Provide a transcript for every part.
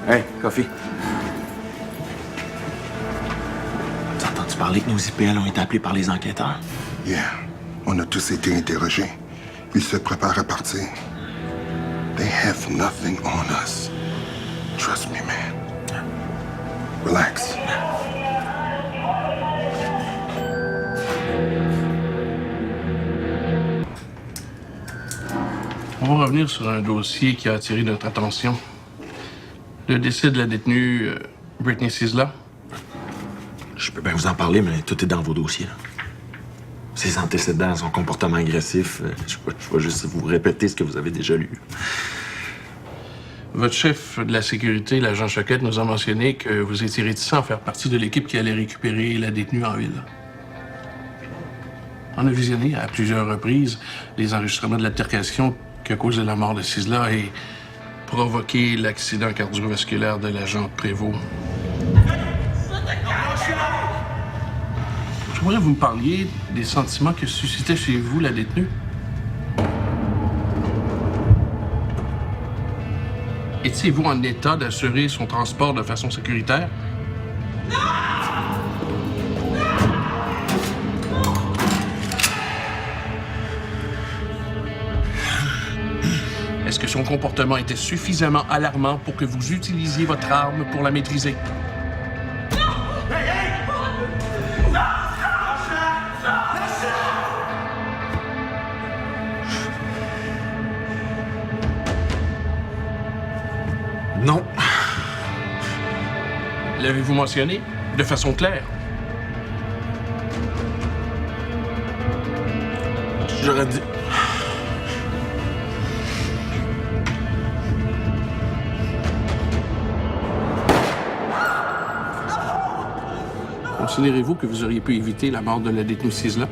Hey, Coffee. T'as entendu parler que nos IPL ont été appelés par les enquêteurs? Yeah. On a tous été interrogés. Ils se préparent à partir. They have nothing on us. Trust me, man. Relax. On va revenir sur un dossier qui a attiré notre attention. Le décès de la détenue Britney Sisla. Je peux bien vous en parler, mais tout est dans vos dossiers. Là. Ses antécédents, son comportement agressif, je vais juste vous répéter ce que vous avez déjà lu. Votre chef de la sécurité, l'agent Choquette, nous a mentionné que vous étiez réticent à faire partie de l'équipe qui allait récupérer la détenue en ville. On a visionné à plusieurs reprises les enregistrements de l'altercation qui a causé la mort de Sisla et provoqué l'accident cardiovasculaire de l'agent Prévost. J'aimerais que vous me parliez des sentiments que suscitait chez vous la détenue. Étiez-vous en état d'assurer son transport de façon sécuritaire? Est-ce que son comportement était suffisamment alarmant pour que vous utilisiez votre arme pour la maîtriser? Non. L'avez-vous mentionné de façon claire? J'aurais dit... Considérez-vous que vous auriez pu éviter la mort de la détenue Sisla?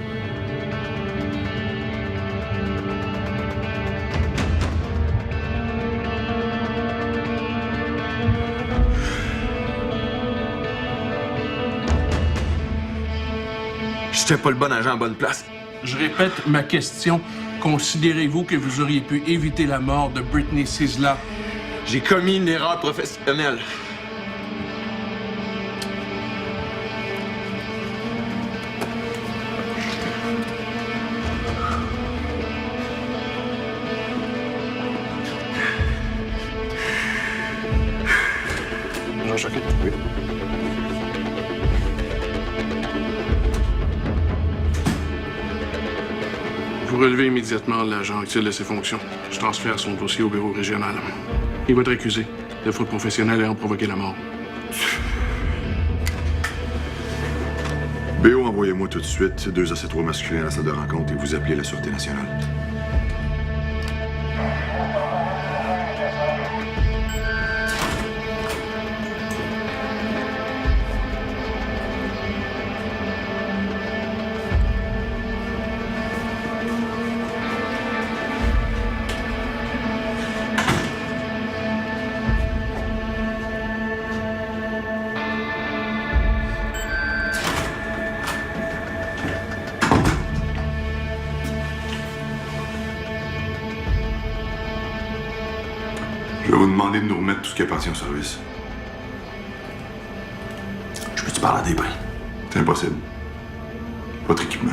J'étais pas le bon agent en bonne place. Je répète ma question. Considérez-vous que vous auriez pu éviter la mort de Britney Sisla? J'ai commis une erreur professionnelle. Jean Choquette? Oui. Vous relevez immédiatement l'agent utile de ses fonctions. Je transfère son dossier au bureau régional. Il va être accusé de faute professionnelle ayant provoqué la mort. BO, envoyez-moi tout de suite 2 AC3 masculins à la salle de rencontre et vous appelez la Sûreté nationale. Je vais vous demander de nous remettre tout ce qui appartient au service. Je peux-tu parler à des bains? C'est impossible. Votre équipement.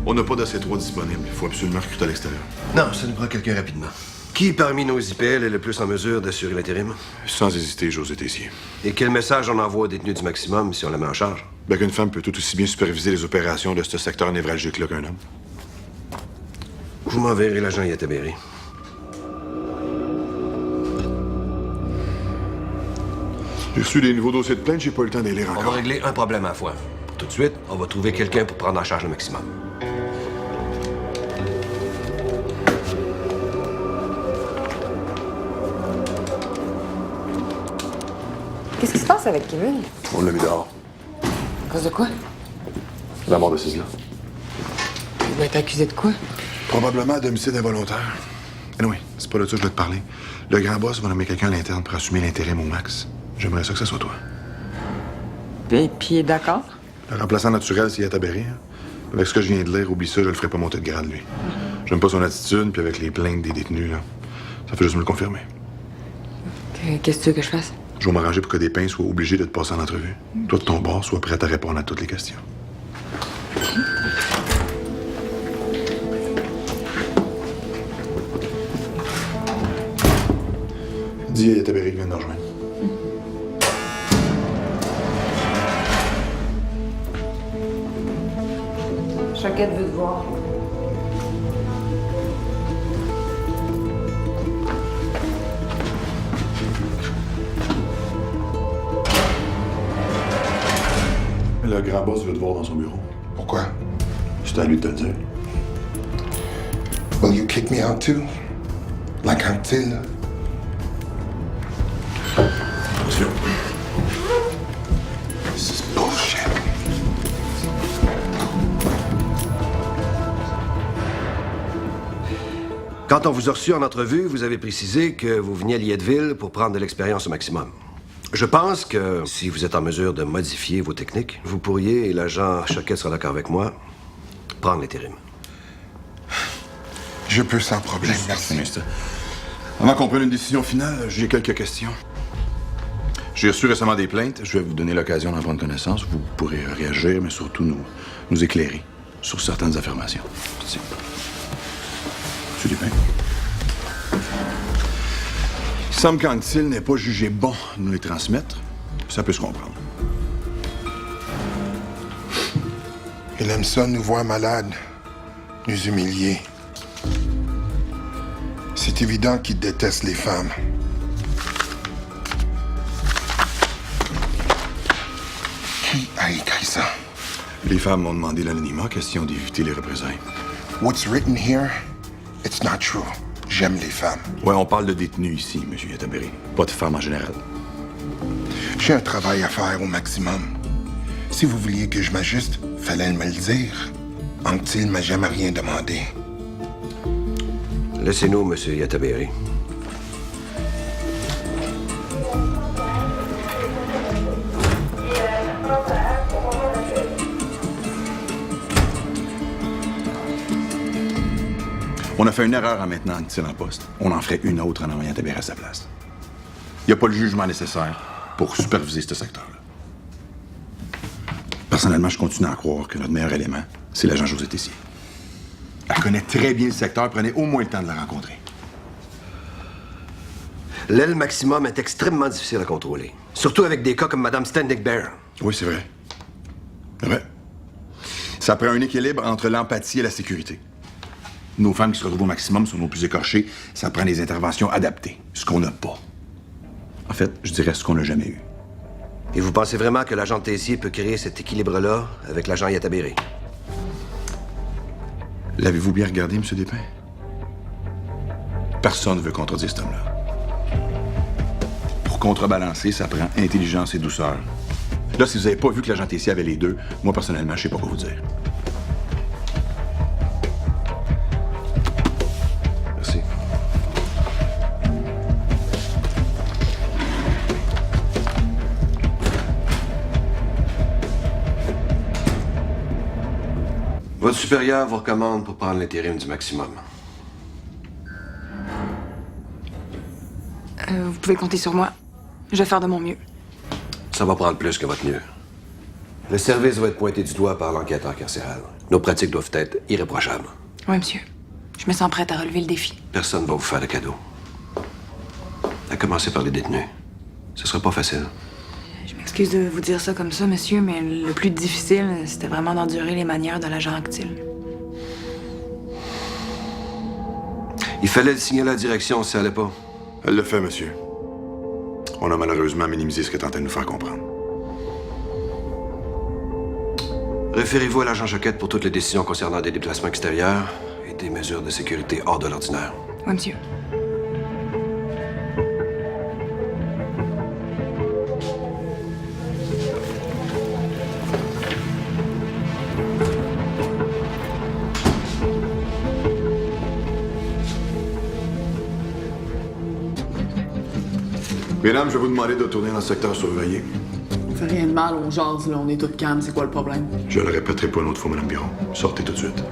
On n'a pas d'AC3 disponible. Il faut absolument recruter à l'extérieur. Non, ça nous prend quelqu'un rapidement. Qui parmi nos IPL est le plus en mesure d'assurer l'intérim? Sans hésiter, José Tessier. Et quel message on envoie aux détenus du maximum si on la met en charge? Ben qu'une femme peut tout aussi bien superviser les opérations de ce secteur névralgique-là qu'un homme. Vous m'enverrez l'agent Yataberry. J'ai reçu des nouveaux dossiers de plainte, j'ai pas eu le temps de les lire On va encore. régler un problème à la fois. Pour tout de suite, on va trouver quelqu'un pour prendre en charge le maximum. Qu'est-ce qui se passe avec Kevin? On l'a mis dehors. À cause de quoi? La mort de Cisla. Il va être accusé de quoi? Probablement d'homicide involontaire. Oui, c'est pas de ça que je vais te parler. Le grand boss va nommer quelqu'un à l'interne pour assumer l'intérim au max. J'aimerais ça que ce soit toi. Puis il est d'accord? Le remplaçant naturel, c'est Yataberry. Hein. Avec ce que je viens de lire, oublie ça, je le ferai pas monter de grade, lui. J'aime pas son attitude, puis avec les plaintes des détenus, là, ça fait juste me le confirmer. Qu'est-ce que tu veux que je fasse? Je vais m'arranger pour que Despins soit obligé de te passer en entrevue. Toi, de ton bord, sois prête à répondre à toutes les questions. Dis à Yataberry qu'il vient de nous rejoindre. Choquette veut te voir. Le grand boss veut te voir dans son bureau. Pourquoi? C'est à lui de te le dire. Will you kick me out too? Like Anctil? Monsieur. This is bullshit. Quand on vous a reçu en entrevue, vous avez précisé que vous veniez à Lietteville pour prendre de l'expérience au maximum. Je pense que si vous êtes en mesure de modifier vos techniques, vous pourriez, et l'agent Choquette sera d'accord avec moi, prendre l'intérim. Je peux sans problème, merci. Avant qu'on prenne une décision finale, j'ai quelques questions. J'ai reçu récemment des plaintes. Je vais vous donner l'occasion d'en prendre connaissance. Vous pourrez réagir, mais surtout nous éclairer sur certaines affirmations. Merci. Monsieur Despins. Il semble qu'Anctil n'ait pas jugé bon de nous les transmettre. Ça peut se comprendre. Il aime ça nous voir malades, nous humilier. C'est évident qu'il déteste les femmes. Qui a écrit ça? Les femmes m'ont demandé l'anonymat, question d'éviter les représailles. What's written here, it's not true. J'aime les femmes. Ouais, on parle de détenus ici, monsieur Yataberry. Pas de femmes en général. J'ai un travail à faire au maximum. Si vous vouliez que je m'ajuste, fallait me le dire. Anctil m'a jamais rien demandé. Laissez-nous, monsieur Yataberry. On a fait une erreur en maintenant Anctil en poste. On en ferait une autre en envoyant Yataberry à sa place. Il n'y a pas le jugement nécessaire pour superviser ce secteur-là. Personnellement, je continue à croire que notre meilleur élément, c'est l'agent José Tessier. Elle connaît très bien le secteur, prenez au moins le temps de la rencontrer. L'aile maximum est extrêmement difficile à contrôler. Surtout avec des cas comme Mme Standick Bear. Oui, c'est vrai. C'est vrai. Ça prend un équilibre entre l'empathie et la sécurité. Nos femmes qui se retrouvent au maximum sont nos plus écorchées. Ça prend des interventions adaptées, ce qu'on n'a pas. En fait, je dirais ce qu'on n'a jamais eu. Et vous pensez vraiment que l'agent Tessier peut créer cet équilibre-là avec l'agent Yataberry? L'avez-vous bien regardé, M. Despins? Personne ne veut contredire cet homme-là. Pour contrebalancer, ça prend intelligence et douceur. Là, si vous n'avez pas vu que l'agent Tessier avait les deux, moi, personnellement, je sais pas quoi vous dire. Merci. Votre supérieur vous recommande pour prendre l'intérim du maximum. Vous pouvez compter sur moi. Je vais faire de mon mieux. Ça va prendre plus que votre mieux. Le service va être pointé du doigt par l'enquêteur carcéral. Nos pratiques doivent être irréprochables. Oui, monsieur. Je me sens prête à relever le défi. Personne ne va vous faire de cadeau. À commencer par les détenus. Ce sera pas facile. Je m'excuse de vous dire ça comme ça, monsieur, mais le plus difficile, c'était vraiment d'endurer les manières de l'agent Anctil. Il fallait le signaler à la direction si ça allait pas. Elle le fait, monsieur. On a malheureusement minimisé ce qu'elle tentait de nous faire comprendre. Référez-vous à l'agent Choquette pour toutes les décisions concernant des déplacements extérieurs et des mesures de sécurité hors de l'ordinaire. Oui, monsieur. Mesdames, je vais vous demander de tourner dans le secteur surveillé. On fait rien de mal, on jase, là, on est tous calmes, c'est quoi le problème? Je le répéterai pas une autre fois, Madame Biron. Sortez tout de suite.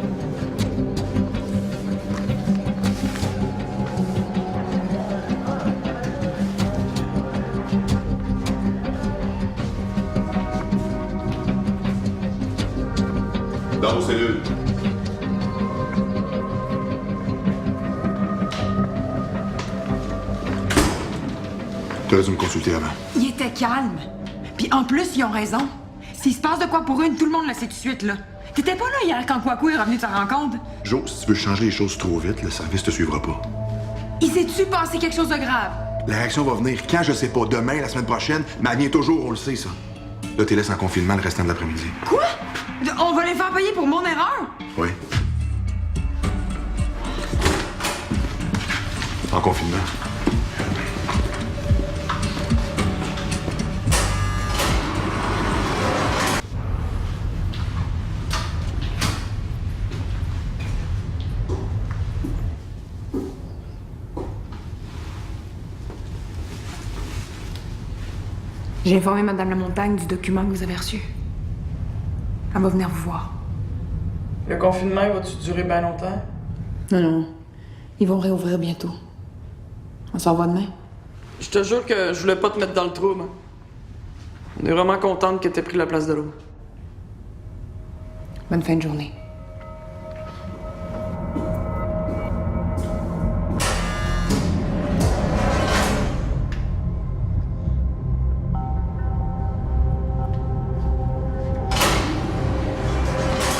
Dans vos cellules. Tu aurais dû me consulter avant. Il était calme. Puis en plus, ils ont raison. S'il se passe de quoi pour une, tout le monde le sait tout de suite, là. T'étais pas là hier quand Kwaku est revenu de sa rencontre? Jo, si tu veux changer les choses trop vite, le service te suivra pas. Il s'est-tu passé quelque chose de grave? La réaction va venir quand, je sais pas, demain, la semaine prochaine, mais elle vient toujours, on le sait, ça. Là, t'es laissé en confinement le restant de l'après-midi. Quoi? On va les faire payer pour mon erreur? Oui. En confinement. J'ai informé Madame Lamontagne du document que vous avez reçu. Elle va venir vous voir. Le confinement, il va-tu durer bien longtemps? Non, non. Ils vont réouvrir bientôt. On s'en va demain. Je te jure que je voulais pas te mettre dans le trouble. On est vraiment contente que t'aies pris la place de l'autre. Bonne fin de journée.